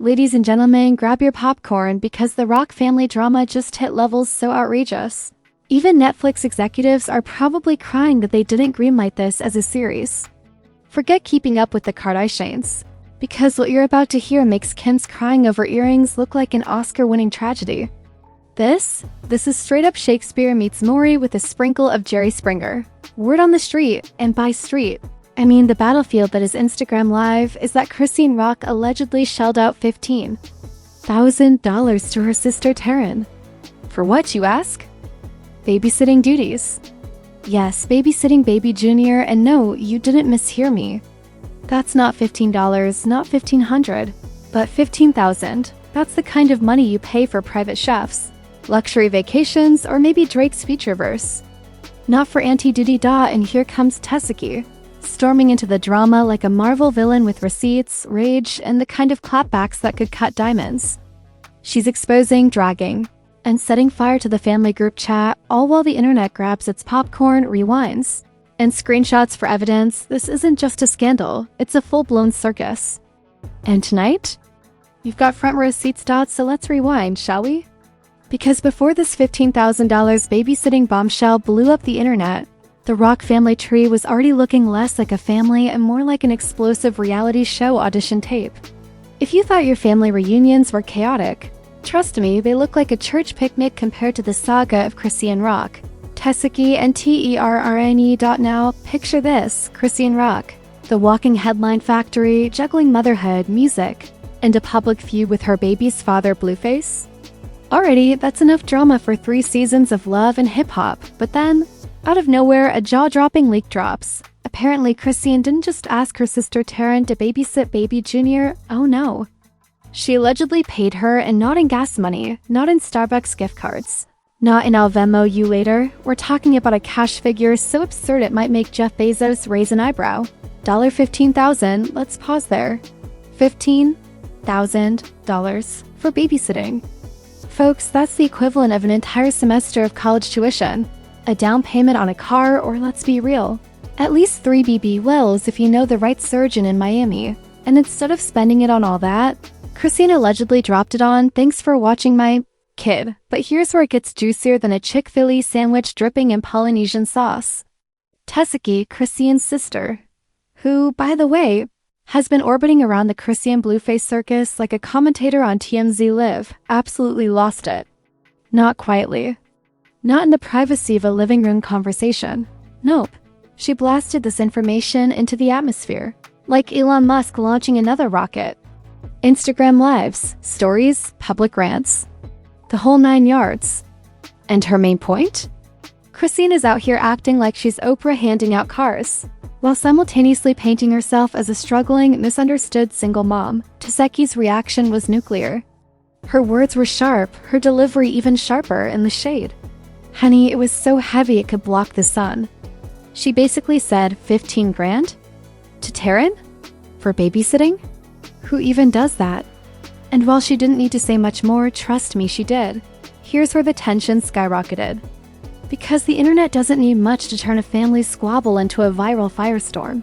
Ladies and gentlemen, grab your popcorn because the Rock family drama just hit levels so outrageous. Even Netflix executives are probably crying that they didn't greenlight this as a series. Forget Keeping Up with the Kardashians, because what you're about to hear makes Kim's crying over earrings look like an Oscar-winning tragedy. This is straight up Shakespeare meets Maury with a sprinkle of Jerry Springer. Word on the street, and by street, I mean the battlefield that is Instagram Live, is that Chrisean Rock allegedly shelled out $15,000 to her sister Terrine. For what, you ask? Babysitting duties. Yes, babysitting baby Junior, and no, you didn't mishear me. That's not $15, not $1,500, but $15,000. That's the kind of money you pay for private chefs, luxury vacations, or maybe Drake's feature verse. Not for Auntie Diddy Da, and here comes Tesehki, storming into the drama like a Marvel villain with receipts, rage, and the kind of clapbacks that could cut diamonds. She's exposing, dragging, and setting fire to the family group chat, all while the internet grabs its popcorn, rewinds, and screenshots for evidence. This isn't just a scandal, it's a full-blown circus. And tonight? You've got front row seats, so let's rewind, shall we? Because before this $15,000 babysitting bombshell blew up the internet, the Rock family tree was already looking less like a family and more like an explosive reality show audition tape. If you thought your family reunions were chaotic, trust me, they look like a church picnic compared to the saga of Chrisean Rock. Tesehki and Terrine. Now, picture this, Chrisean Rock, the walking headline factory, juggling motherhood, music, and a public feud with her baby's father, Blueface. Already, that's enough drama for 3 seasons of love and hip-hop, but then, out of nowhere, a jaw-dropping leak drops. Apparently, Chrisean didn't just ask her sister Terrine to babysit baby Junior, oh no. She allegedly paid her, and not in gas money, not in Starbucks gift cards, not in I'll Venmo you later. We're talking about a cash figure so absurd it might make Jeff Bezos raise an eyebrow. $15,000, let's pause there. $15,000 for babysitting. Folks, that's the equivalent of an entire semester of college tuition, a down payment on a car, or let's be real, at least 3 BB Wells if you know the right surgeon in Miami. And instead of spending it on all that, Chrisean allegedly dropped it on, thanks for watching my kid. But here's where it gets juicier than a Chick-fil-A sandwich dripping in Polynesian sauce. Tesehki, Chrisean's sister, who, by the way, has been orbiting around the Chrisean Blueface circus like a commentator on TMZ Live, absolutely lost it. Not quietly. Not in the privacy of a living room conversation. Nope. She blasted this information into the atmosphere, like Elon Musk launching another rocket. Instagram Lives, stories, public rants. The whole 9 yards. And her main point? Chrisean is out here acting like she's Oprah handing out cars, while simultaneously painting herself as a struggling, misunderstood single mom. Tesehki's reaction was nuclear. Her words were sharp, her delivery even sharper, in the shade. Honey, it was so heavy it could block the sun. She basically said 15 grand? To Terrine? For babysitting? Who even does that? And while she didn't need to say much more, trust me, she did. Here's where the tension skyrocketed. Because the internet doesn't need much to turn a family squabble into a viral firestorm.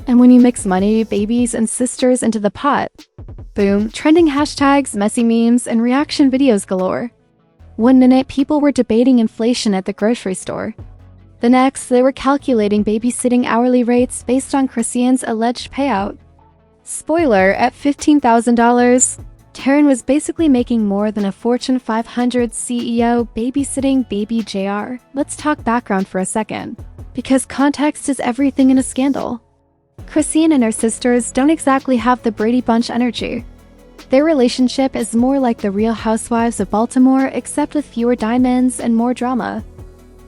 And when you mix money, babies, and sisters into the pot, boom, trending hashtags, messy memes, and reaction videos galore. One minute, people were debating inflation at the grocery store. The next, they were calculating babysitting hourly rates based on Chrisean's alleged payout. Spoiler, at $15,000, Terrine was basically making more than a Fortune 500 CEO babysitting baby JR. Let's talk background for a second, because context is everything in a scandal. Chrisean and her sisters don't exactly have the Brady Bunch energy. Their relationship is more like the Real Housewives of Baltimore, except with fewer diamonds and more drama.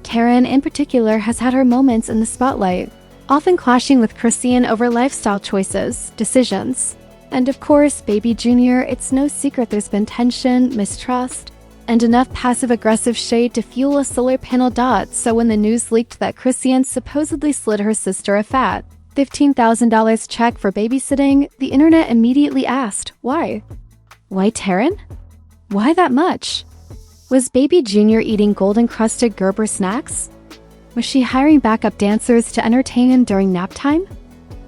Terrine, in particular, has had her moments in the spotlight, often clashing with Chrisean over lifestyle choices, decisions. And of course, baby Junior, it's no secret there's been tension, mistrust, and enough passive-aggressive shade to fuel a solar panel dot. So when the news leaked that Chrisean supposedly slid her sister a fat $15,000 check for babysitting, the internet immediately asked, why? Why Terrine? Why that much? Was baby Junior eating golden-crusted Gerber snacks? Was she hiring backup dancers to entertain him during nap time?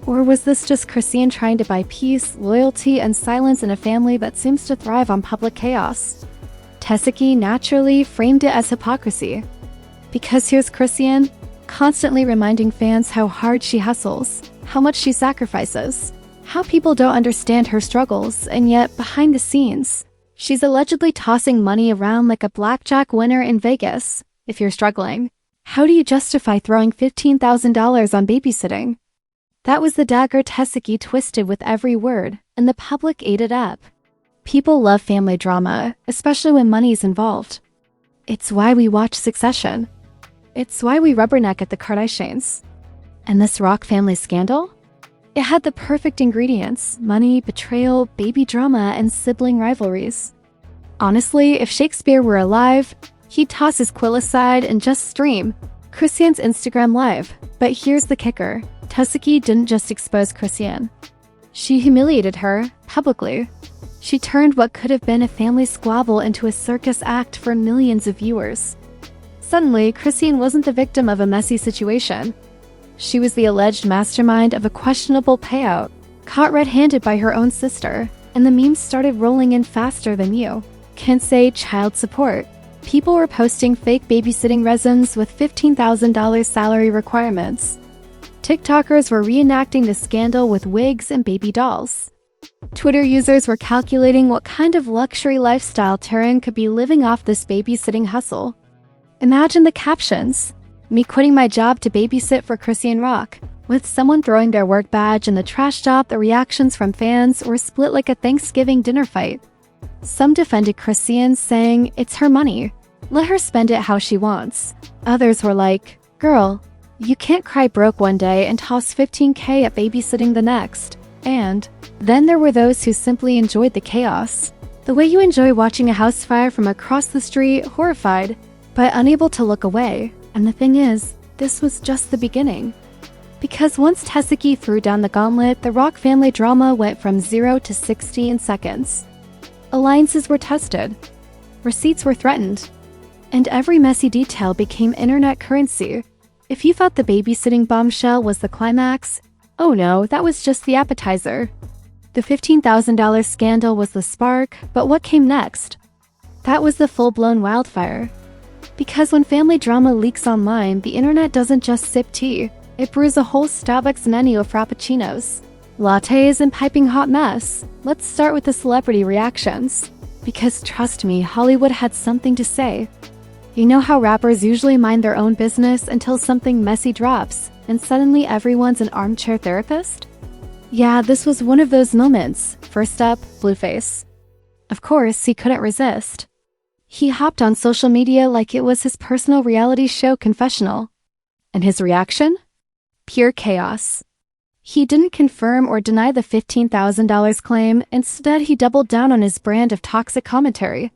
Or was this just Chrisean trying to buy peace, loyalty, and silence in a family that seems to thrive on public chaos? Tesehki naturally framed it as hypocrisy. Because here's Chrisean, constantly reminding fans how hard she hustles, how much she sacrifices, how people don't understand her struggles, and yet, behind the scenes, she's allegedly tossing money around like a blackjack winner in Vegas. If you're struggling, how do you justify throwing $15,000 on babysitting? That was the dagger Tesehki twisted with every word, and the public ate it up. People love family drama, especially when money's involved. It's why we watch Succession. It's why we rubberneck at the Kardashians. And this Rock family scandal? It had the perfect ingredients: money, betrayal, baby drama, and sibling rivalries. Honestly, if Shakespeare were alive, he'd toss his quill aside and just stream Chrisean's Instagram Live. But here's the kicker. Tesehki didn't just expose Chrisean. She humiliated her, publicly. She turned what could have been a family squabble into a circus act for millions of viewers. Suddenly, Chrisean wasn't the victim of a messy situation. She was the alleged mastermind of a questionable payout, caught red-handed by her own sister, and the memes started rolling in faster than you can say child support. People were posting fake babysitting resins with $15,000 salary requirements. TikTokers were reenacting the scandal with wigs and baby dolls. Twitter users were calculating what kind of luxury lifestyle Terrine could be living off this babysitting hustle. Imagine the captions. Me quitting my job to babysit for Chrisean Rock. With someone throwing their work badge in the trash job, the reactions from fans were split like a Thanksgiving dinner fight. Some defended Chrisean, saying it's her money. Let her spend it how she wants. Others were like, girl, you can't cry broke one day and toss $15K at babysitting the next. And then there were those who simply enjoyed the chaos. The way you enjoy watching a house fire from across the street, horrified, but unable to look away. And the thing is, this was just the beginning. Because once Tesehki threw down the gauntlet, the Rock family drama went from 0 to 60 in seconds. Alliances were tested. Receipts were threatened. And every messy detail became internet currency. If you thought the babysitting bombshell was the climax, oh no, that was just the appetizer. The $15,000 scandal was the spark, but what came next? That was the full-blown wildfire. Because when family drama leaks online, the internet doesn't just sip tea. It brews a whole Starbucks menu of frappuccinos, lattes, and piping hot mess. Let's start with the celebrity reactions. Because trust me, Hollywood had something to say. You know how rappers usually mind their own business until something messy drops, and suddenly everyone's an armchair therapist? Yeah, this was one of those moments. First up, Blueface. Of course, he couldn't resist. He hopped on social media like it was his personal reality show confessional. And his reaction? Pure chaos. He didn't confirm or deny the $15,000 claim. Instead, he doubled down on his brand of toxic commentary.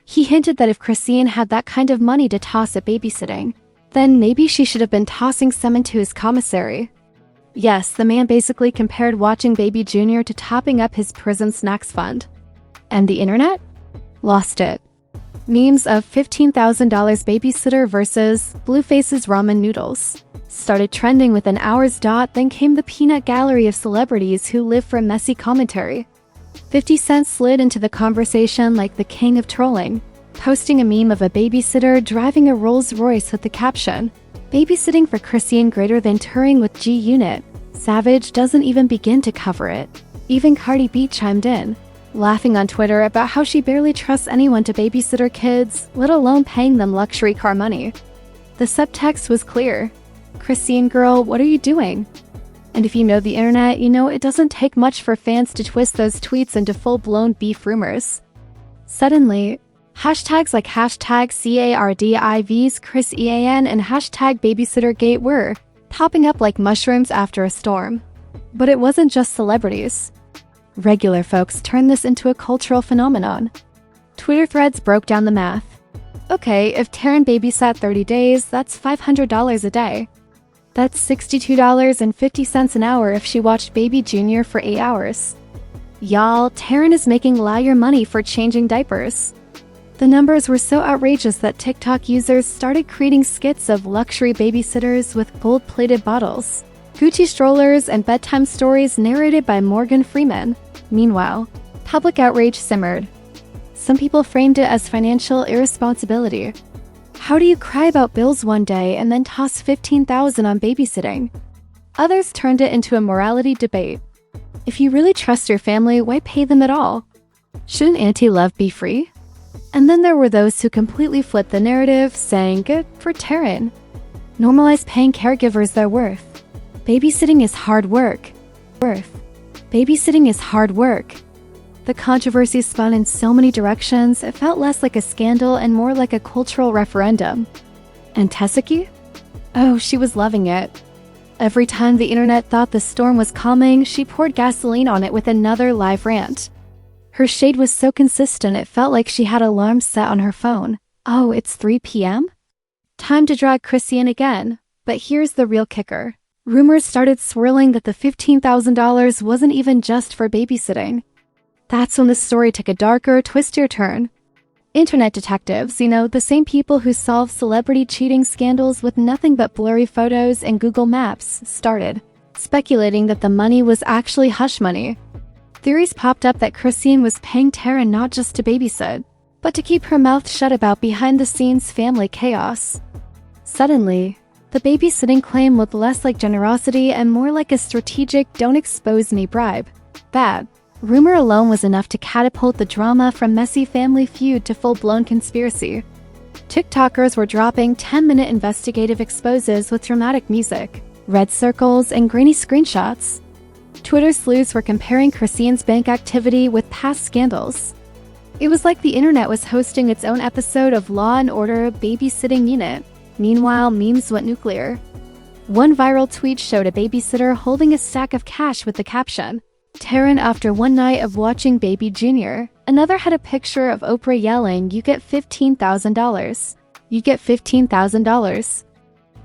He hinted that if Chrisean had that kind of money to toss at babysitting, then maybe she should have been tossing some into his commissary. Yes, the man basically compared watching Baby Jr. to topping up his prison snacks fund. And the internet? Lost it. Memes of $15,000 babysitter versus Blueface's ramen noodles started trending within hours. Then came the peanut gallery of celebrities who live for messy commentary. 50 Cent slid into the conversation like the king of trolling, posting a meme of a babysitter driving a Rolls-Royce with the caption, "Babysitting for Chrisean greater than touring with G Unit." Savage doesn't even begin to cover it. Even Cardi B chimed in, laughing on Twitter about how she barely trusts anyone to babysit her kids, let alone paying them luxury car money. The subtext was clear. Chrisean girl, what are you doing? And if you know the internet, you know it doesn't take much for fans to twist those tweets into full-blown beef rumors. Suddenly, hashtags like hashtag CARDIVs Chrisean and hashtag babysittergate were popping up like mushrooms after a storm. But it wasn't just celebrities. Regular folks turned this into a cultural phenomenon. Twitter threads broke down the math. Okay, if Terrine babysat 30 days, that's $500 a day. That's $62.50 an hour if she watched Baby Jr. for 8 hours. Y'all, Terrine is making liar money for changing diapers. The numbers were so outrageous that TikTok users started creating skits of luxury babysitters with gold-plated bottles. Gucci strollers, and bedtime stories narrated by Morgan Freeman. Meanwhile, public outrage simmered. Some people framed it as financial irresponsibility. How do you cry about bills one day and then toss $15,000 on babysitting? Others turned it into a morality debate. If you really trust your family, why pay them at all? Shouldn't anti-love be free? And then there were those who completely flipped the narrative, saying, good for Terrine. Normalize paying caregivers their worth. Babysitting is hard work. Babysitting is hard work. The controversy spun in so many directions, it felt less like a scandal and more like a cultural referendum. And Tesehki? Oh, she was loving it. Every time the internet thought the storm was calming, she poured gasoline on it with another live rant. Her shade was so consistent it felt like she had alarms set on her phone. Oh, it's 3 p.m.? Time to drag Chrisean again. But here's the real kicker. Rumors started swirling that the $15,000 wasn't even just for babysitting. That's when the story took a darker, twistier turn. Internet detectives, the same people who solve celebrity cheating scandals with nothing but blurry photos and Google Maps, started speculating that the money was actually hush money. Theories popped up that Chrisean was paying Terrine not just to babysit, but to keep her mouth shut about behind-the-scenes family chaos. Suddenly, the babysitting claim looked less like generosity and more like a strategic don't-expose-me bribe. Bad. Rumor alone was enough to catapult the drama from messy family feud to full-blown conspiracy. TikTokers were dropping 10-minute investigative exposes with dramatic music, red circles, and grainy screenshots. Twitter sleuths were comparing Chrisean's bank activity with past scandals. It was like the internet was hosting its own episode of Law & Order Babysitting Unit. Meanwhile, memes went nuclear. One viral tweet showed a babysitter holding a stack of cash with the caption, Terrine after one night of watching Baby Jr. Another had a picture of Oprah yelling, you get $15,000. You get $15,000.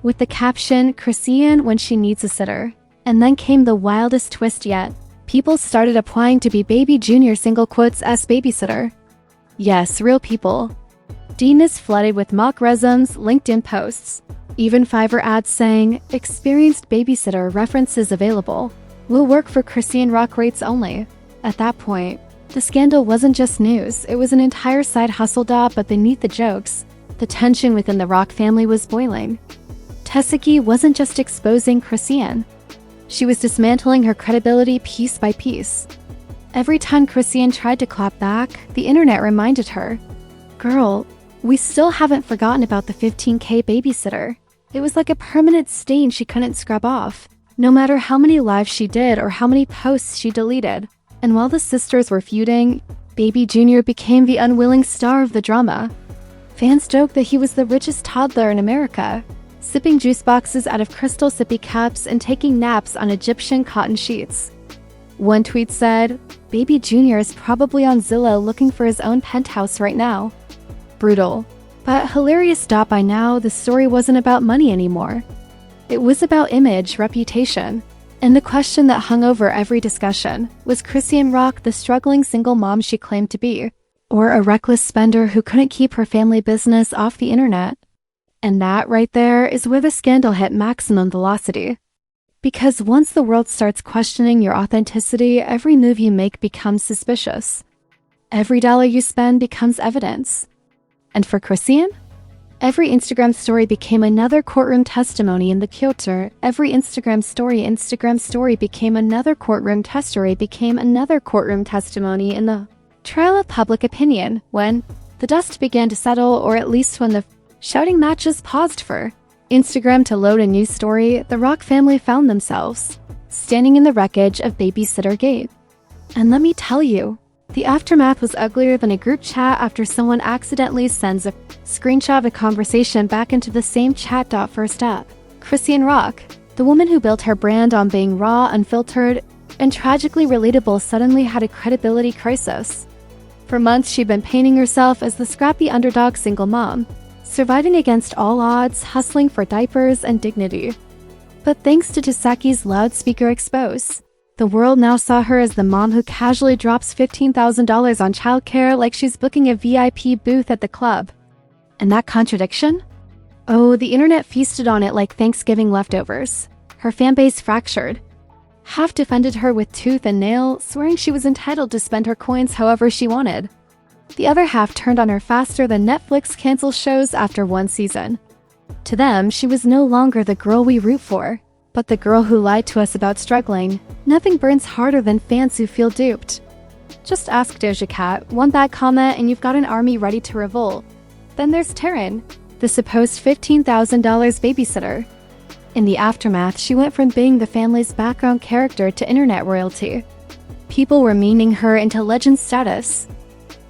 With the caption, Chrisean when she needs a sitter. And then came the wildest twist yet. People started applying to be Baby Jr. single quotes as babysitter. Yes, real people. Dean is flooded with mock resumes, LinkedIn posts. Even Fiverr ads saying, experienced babysitter references available. Will work for Chrisean rock rates only. At that point, the scandal wasn't just news, it was an entire side hustle job, but beneath the jokes, the tension within the Rock family was boiling. Tesehki wasn't just exposing Chrisean. She was dismantling her credibility piece by piece. Every time Chrisean tried to clap back, the internet reminded her, girl, we still haven't forgotten about the 15K babysitter. It was like a permanent stain she couldn't scrub off. No matter how many lives she did or how many posts she deleted. And while the sisters were feuding, Baby Jr. became the unwilling star of the drama. Fans joked that he was the richest toddler in America, sipping juice boxes out of crystal sippy cups and taking naps on Egyptian cotton sheets. One tweet said, Baby Jr. is probably on Zillow looking for his own penthouse right now. Brutal. But hilarious. By now, the story wasn't about money anymore. It was about image, reputation. And the question that hung over every discussion, was Chrisean Rock the struggling single mom she claimed to be? Or a reckless spender who couldn't keep her family business off the internet? And that right there is where the scandal hit maximum velocity. Because once the world starts questioning your authenticity, every move you make becomes suspicious. Every dollar you spend becomes evidence. And for Chrisean? Every Instagram story became another courtroom testimony in the court. Every Instagram story became another courtroom testimony in the trial of public opinion. When the dust began to settle, or at least when the shouting matches paused for Instagram to load a news story, the Rock family found themselves standing in the wreckage of Babysitter Gate. And let me tell you, the aftermath was uglier than a group chat after someone accidentally sends a screenshot of a conversation back into the same chat. First up, Chrisean Rock, the woman who built her brand on being raw, unfiltered, and tragically relatable, suddenly had a credibility crisis. For months, she'd been painting herself as the scrappy underdog single mom, surviving against all odds, hustling for diapers and dignity. But thanks to Tesehki's loudspeaker expose, the world now saw her as the mom who casually drops $15,000 on childcare like she's booking a VIP booth at the club. And that contradiction? Oh, the internet feasted on it like Thanksgiving leftovers. Her fanbase fractured. Half defended her with tooth and nail, swearing she was entitled to spend her coins however she wanted. The other half turned on her faster than Netflix cancels shows after one season. To them, she was no longer the girl we root for, but the girl who lied to us about struggling. Nothing burns harder than fans who feel duped. Just ask Doja Cat, one bad comment and you've got an army ready to revolt. Then there's Terrine, the supposed $15,000 babysitter. In the aftermath, she went from being the family's background character to internet royalty. People were memeing her into legend status.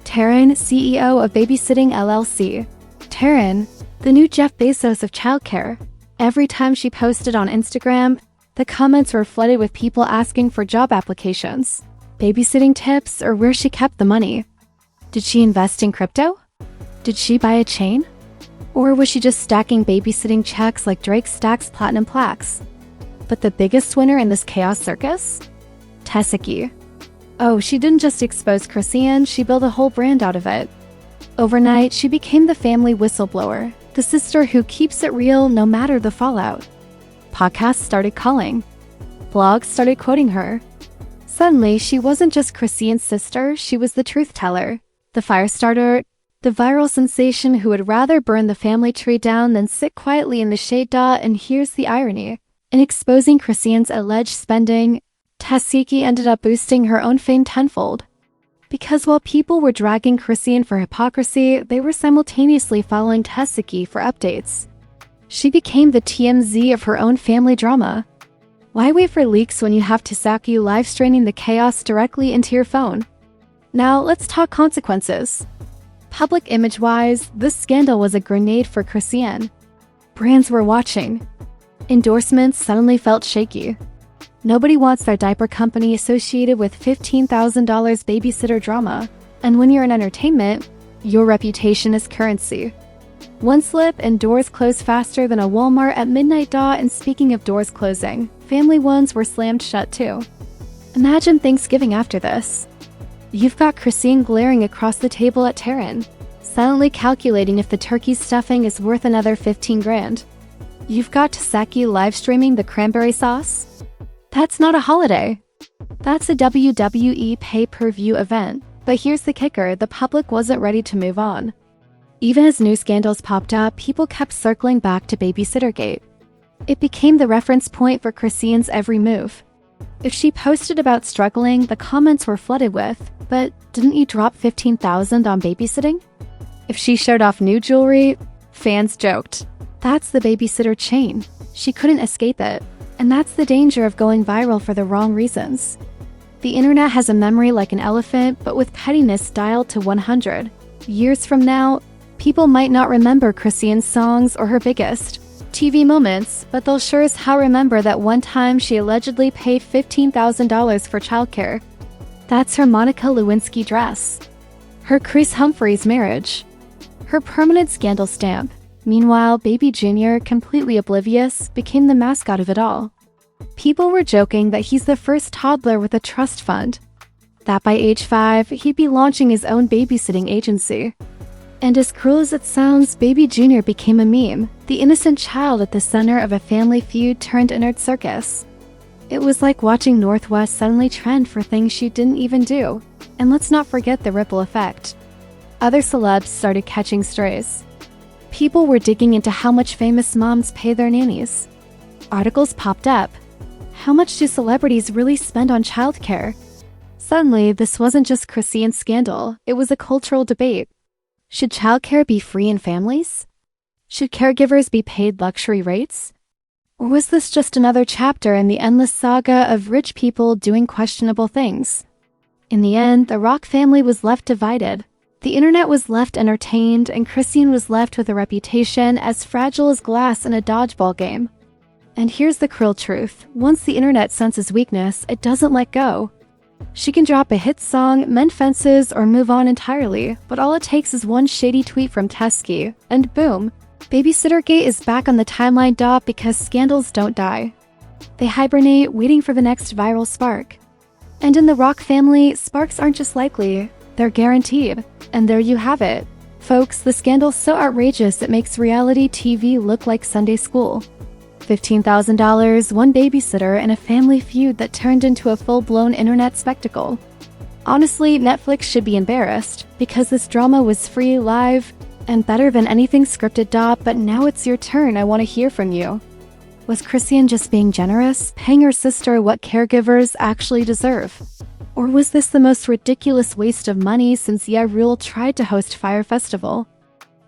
Terrine, CEO of Babysitting LLC. Terrine, the new Jeff Bezos of childcare. Every time she posted on Instagram, the comments were flooded with people asking for job applications, babysitting tips, or where she kept the money. Did she invest in crypto? Did she buy a chain? Or was she just stacking babysitting checks like Drake stacks platinum plaques? But the biggest winner in this chaos circus? Tesehki. Oh, she didn't just expose Chrisean, she built a whole brand out of it. Overnight, she became the family whistleblower, the sister who keeps it real no matter the fallout. Podcasts started calling. Blogs started quoting her. Suddenly, she wasn't just Chrisean's sister, she was the truth teller, the fire starter, the viral sensation who would rather burn the family tree down than sit quietly in the shade. And here's the irony. In exposing Chrisean's alleged spending, Tesehki ended up boosting her own fame tenfold. Because while people were dragging Chrisean for hypocrisy, they were simultaneously following Tesehki for updates. She became the TMZ of her own family drama. Why wait for leaks when you have Tesehki live streaming the chaos directly into your phone? Now, let's talk consequences. Public image-wise, this scandal was a grenade for Chrisean. Brands were watching. Endorsements suddenly felt shaky. Nobody wants their diaper company associated with $15,000 babysitter drama. And when you're in entertainment, your reputation is currency. One slip and doors close faster than a Walmart at midnight. And speaking of doors closing, family ones were slammed shut too. Imagine Thanksgiving after this. You've got Chrisean glaring across the table at Terrine, silently calculating if the turkey stuffing is worth another 15 grand. You've got Tesehki live streaming the cranberry sauce. That's not a holiday. That's a WWE pay-per-view event. But here's the kicker, the public wasn't ready to move on. Even as new scandals popped up, people kept circling back to Babysittergate. It became the reference point for Chrisean's every move. If she posted about struggling, the comments were flooded with, "But didn't you drop $15,000 on babysitting?" If she showed off new jewelry, fans joked, "That's the babysitter chain." She couldn't escape it. And that's the danger of going viral for the wrong reasons. The internet has a memory like an elephant, but with pettiness dialed to 100. Years from now, people might not remember Chrisean's songs or her biggest TV moments, but they'll sure as hell remember that one time she allegedly paid $15,000 for childcare. That's her Monica Lewinsky dress. Her Chris Humphries marriage. Her permanent scandal stamp. Meanwhile, Baby Jr., completely oblivious, became the mascot of it all. People were joking that he's the first toddler with a trust fund. That by age 5, he'd be launching his own babysitting agency. And as cruel as it sounds, Baby Jr. became a meme, the innocent child at the center of a family feud turned inert circus. It was like watching Northwest suddenly trend for things she didn't even do. And let's not forget the ripple effect. Other celebs started catching strays. People were digging into how much famous moms pay their nannies. Articles popped up. How much do celebrities really spend on childcare? Suddenly, this wasn't just Chrisean's scandal, it was a cultural debate. Should childcare be free in families? Should caregivers be paid luxury rates? Or was this just another chapter in the endless saga of rich people doing questionable things? In the end, the Rock family was left divided. The internet was left entertained, and Chrisean was left with a reputation as fragile as glass in a dodgeball game. And here's the cruel truth. Once the internet senses weakness, it doesn't let go. She can drop a hit song, mend fences, or move on entirely, but all it takes is one shady tweet from Tesehki, and boom, Babysittergate is back on the timeline. Because scandals don't die. They hibernate, waiting for the next viral spark. And in the Rock family, sparks aren't just likely, they're guaranteed. And there you have it. Folks, the scandal's so outrageous it makes reality TV look like Sunday school. $15,000, one babysitter, and a family feud that turned into a full-blown internet spectacle. Honestly, Netflix should be embarrassed, because this drama was free, live, and better than anything scripted. But now it's your turn. I want to hear from you. Was Chrisean just being generous, paying her sister what caregivers actually deserve? Or was this the most ridiculous waste of money since ERUPTS tried to host Fire Festival?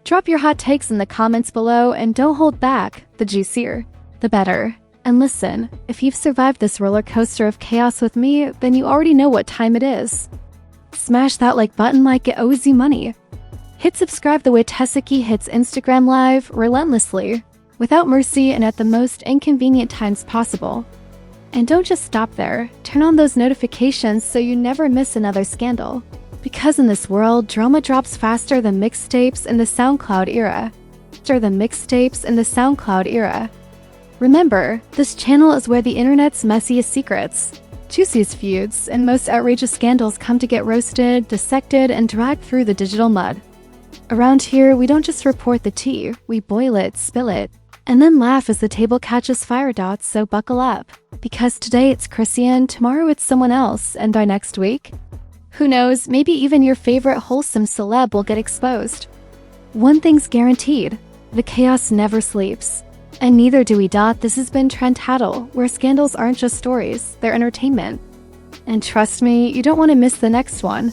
Drop your hot takes in the comments below and don't hold back. The juicier, the better. And listen, if you've survived this roller coaster of chaos with me, then you already know what time it is. Smash that like button like it owes you money. Hit subscribe the way Tesehki hits Instagram Live relentlessly, without mercy and at the most inconvenient times possible. And don't just stop there, turn on those notifications so you never miss another scandal. Because in this world, drama drops faster than mixtapes in the SoundCloud era. Remember, this channel is where the internet's messiest secrets, juiciest feuds, and most outrageous scandals come to get roasted, dissected, and dragged through the digital mud. Around here, we don't just report the tea, we boil it, spill it, and then laugh as the table catches fire dots, so buckle up. Because today it's Chrisean, tomorrow it's someone else, and by next week, who knows, maybe even your favorite wholesome celeb will get exposed. One thing's guaranteed, the chaos never sleeps. And neither do we. This has been Trend Tattle, where scandals aren't just stories, they're entertainment. And trust me, you don't want to miss the next one.